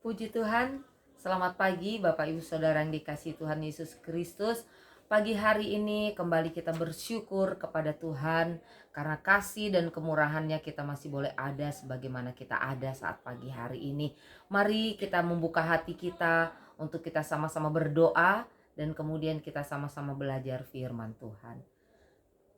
Puji Tuhan, selamat pagi Bapak Ibu Saudara yang dikasihi Tuhan Yesus Kristus. Pagi hari ini kembali kita bersyukur kepada Tuhan karena kasih dan kemurahannya kita masih boleh ada sebagaimana kita ada saat pagi hari ini. Mari kita membuka hati kita untuk kita sama-sama berdoa dan kemudian kita sama-sama belajar firman Tuhan.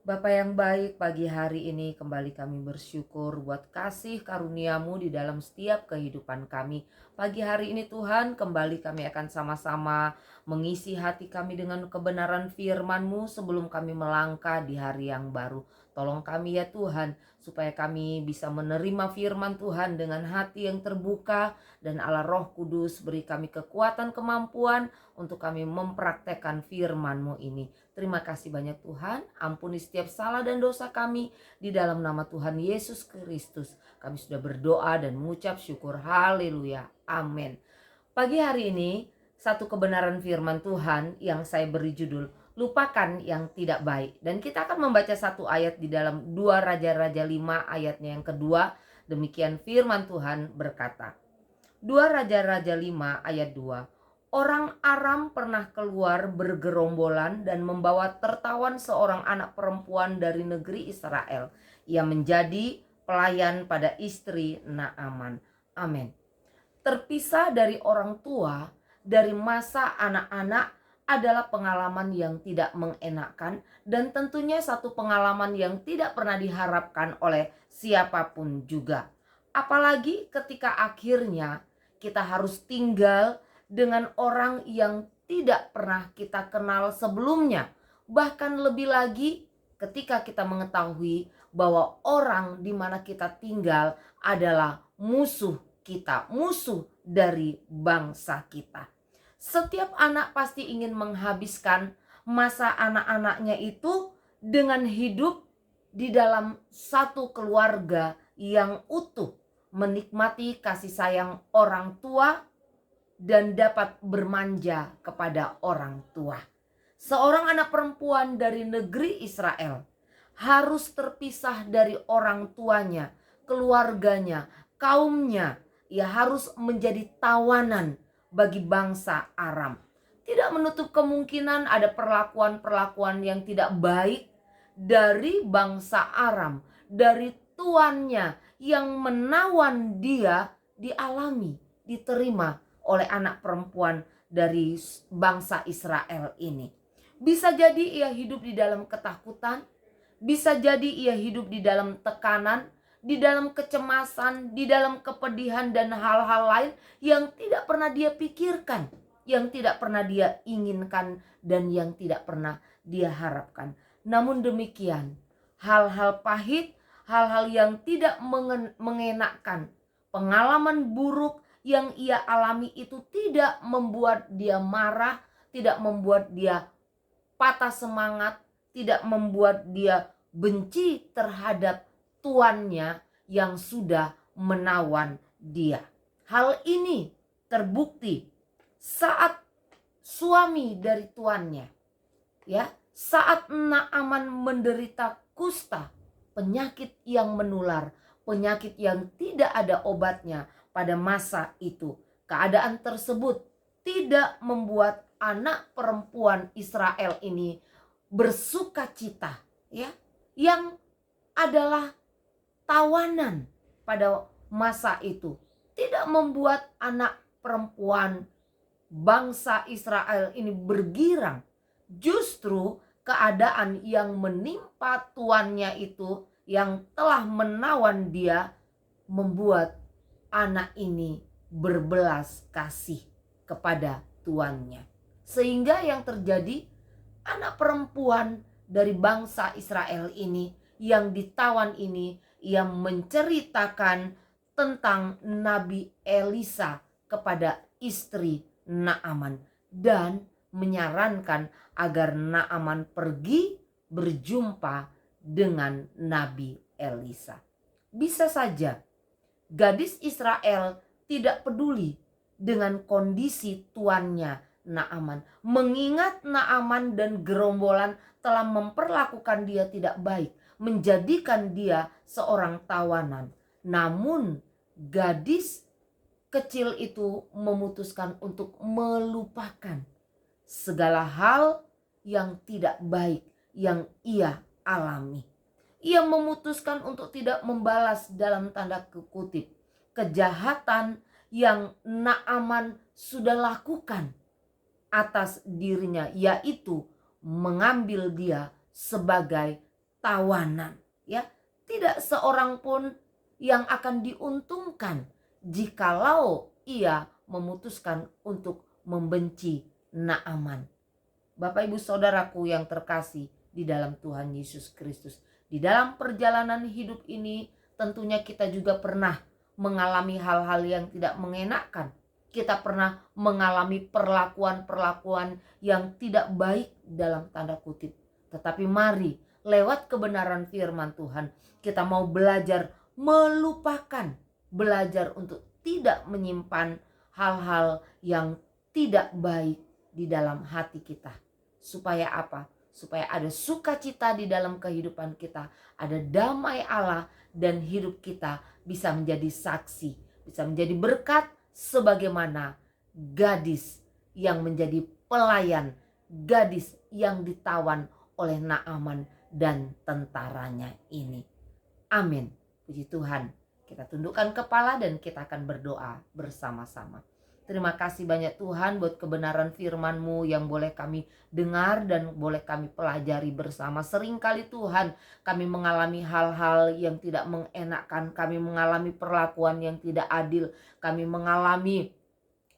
Bapa yang baik, pagi hari ini kembali kami bersyukur buat kasih karunia-Mu di dalam setiap kehidupan kami. Pagi hari ini Tuhan, kembali kami akan sama-sama mengisi hati kami dengan kebenaran firman-Mu sebelum kami melangkah di hari yang baru. Tolong kami ya Tuhan, supaya kami bisa menerima firman Tuhan dengan hati yang terbuka, dan Allah Roh Kudus beri kami kekuatan kemampuan untuk kami mempraktekkan firman-Mu ini. Terima kasih banyak Tuhan, ampuni setiap salah dan dosa kami di dalam nama Tuhan Yesus Kristus. Kami sudah berdoa dan mengucap syukur, haleluya, amin. Pagi hari ini, satu kebenaran firman Tuhan yang saya beri judul, lupakan yang tidak baik. Dan kita akan membaca satu ayat di dalam 2 Raja-Raja 5 ayatnya yang kedua. Demikian firman Tuhan berkata, 2 Raja-Raja 5 ayat 2. Orang Aram pernah keluar bergerombolan dan membawa tertawan seorang anak perempuan dari negeri Israel. Ia menjadi pelayan pada istri Naaman. Amin. Terpisah dari orang tua, dari masa anak-anak adalah pengalaman yang tidak mengenakan dan tentunya satu pengalaman yang tidak pernah diharapkan oleh siapapun juga. Apalagi ketika akhirnya kita harus tinggal dengan orang yang tidak pernah kita kenal sebelumnya. Bahkan lebih lagi ketika kita mengetahui bahwa orang di mana kita tinggal adalah musuh kita, musuh dari bangsa kita. Setiap anak pasti ingin menghabiskan masa anak-anaknya itu dengan hidup di dalam satu keluarga yang utuh, menikmati kasih sayang orang tua dan dapat bermanja kepada orang tua. Seorang anak perempuan dari negeri Israel harus terpisah dari orang tuanya, keluarganya, kaumnya. Ia harus menjadi tawanan bagi bangsa Aram. Tidak menutup kemungkinan ada perlakuan-perlakuan yang tidak baik dari bangsa Aram, dari tuannya yang menawan dia, dialami, diterima oleh anak perempuan dari bangsa Israel ini. Bisa jadi ia hidup di dalam ketakutan, bisa jadi ia hidup di dalam tekanan, di dalam kecemasan, di dalam kepedihan dan hal-hal lain yang tidak pernah dia pikirkan, yang tidak pernah dia inginkan dan yang tidak pernah dia harapkan. Namun demikian, hal-hal pahit, hal-hal yang tidak mengenakan, pengalaman buruk yang ia alami itu tidak membuat dia marah, tidak membuat dia patah semangat, tidak membuat dia benci terhadap tuannya yang sudah menawan dia. Hal ini terbukti saat suami dari tuannya, ya, saat Naaman menderita kusta, penyakit yang menular, penyakit yang tidak ada obatnya. Pada masa itu, keadaan tersebut tidak membuat anak perempuan Israel ini bersuka cita, ya, yang adalah tawanan pada masa itu. Tidak membuat anak perempuan bangsa Israel ini bergirang. Justru keadaan yang menimpa tuannya itu, yang telah menawan dia, membuat anak ini berbelas kasih kepada tuannya. Sehingga yang terjadi, anak perempuan dari bangsa Israel ini yang ditawan ini, ia menceritakan tentang Nabi Elisa kepada istri Naaman dan menyarankan agar Naaman pergi berjumpa dengan Nabi Elisa. Bisa saja gadis Israel tidak peduli dengan kondisi tuannya Naaman, mengingat Naaman dan gerombolan telah memperlakukan dia tidak baik, menjadikan dia seorang tawanan. Namun gadis kecil itu memutuskan untuk melupakan segala hal yang tidak baik yang ia alami. Ia memutuskan untuk tidak membalas dalam tanda kutip kejahatan yang Naaman sudah lakukan atas dirinya, yaitu mengambil dia sebagai tawanan. Ya, tidak seorang pun yang akan diuntungkan jikalau ia memutuskan untuk membenci Naaman. Bapak Ibu Saudaraku yang terkasih di dalam Tuhan Yesus Kristus, di dalam perjalanan hidup ini tentunya kita juga pernah mengalami hal-hal yang tidak mengenakan. Kita pernah mengalami perlakuan-perlakuan yang tidak baik dalam tanda kutip. Tetapi mari lewat kebenaran firman Tuhan kita mau belajar melupakan, belajar untuk tidak menyimpan hal-hal yang tidak baik di dalam hati kita. Supaya apa? Supaya ada sukacita di dalam kehidupan kita, ada damai Allah, dan hidup kita bisa menjadi saksi, bisa menjadi berkat sebagaimana gadis yang menjadi pelayan, gadis yang ditawan oleh Naaman dan tentaranya ini. Amin. Puji Tuhan. Kita tundukkan kepala dan kita akan berdoa bersama-sama. Terima kasih banyak Tuhan buat kebenaran firman-Mu yang boleh kami dengar dan boleh kami pelajari bersama. Seringkali Tuhan kami mengalami hal-hal yang tidak mengenakan, kami mengalami perlakuan yang tidak adil, kami mengalami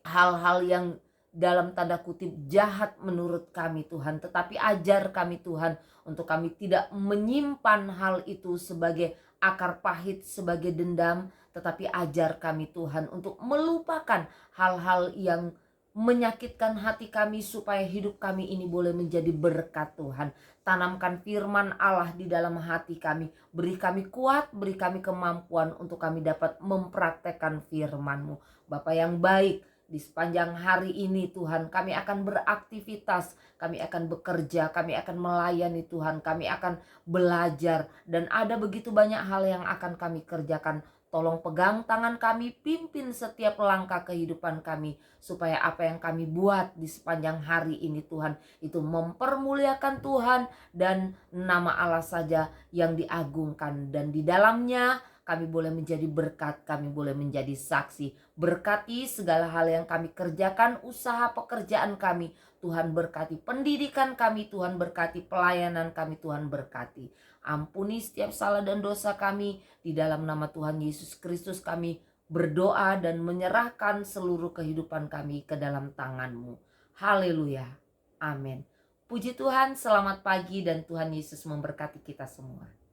hal-hal yang dalam tanda kutip jahat menurut kami Tuhan. Tetapi ajar kami Tuhan untuk kami tidak menyimpan hal itu sebagai akar pahit, sebagai dendam. Tetapi ajar kami Tuhan untuk melupakan hal-hal yang menyakitkan hati kami supaya hidup kami ini boleh menjadi berkat Tuhan. Tanamkan firman Allah di dalam hati kami. Beri kami kuat, beri kami kemampuan untuk kami dapat mempraktekkan firman-Mu. Bapa yang baik, di sepanjang hari ini Tuhan kami akan beraktivitas, kami akan bekerja, kami akan melayani Tuhan, kami akan belajar, dan ada begitu banyak hal yang akan kami kerjakan. Tolong pegang tangan kami, pimpin setiap langkah kehidupan kami, supaya apa yang kami buat di sepanjang hari ini Tuhan, itu mempermuliakan Tuhan dan nama Allah saja yang diagungkan. Dan di dalamnya kami boleh menjadi berkat, kami boleh menjadi saksi. Berkati segala hal yang kami kerjakan, usaha pekerjaan kami. Tuhan berkati pendidikan kami, Tuhan berkati pelayanan kami, Tuhan berkati. Ampuni setiap salah dan dosa kami. Di dalam nama Tuhan Yesus Kristus kami berdoa dan menyerahkan seluruh kehidupan kami ke dalam tangan-Mu. Haleluya. Amin. Puji Tuhan, selamat pagi dan Tuhan Yesus memberkati kita semua.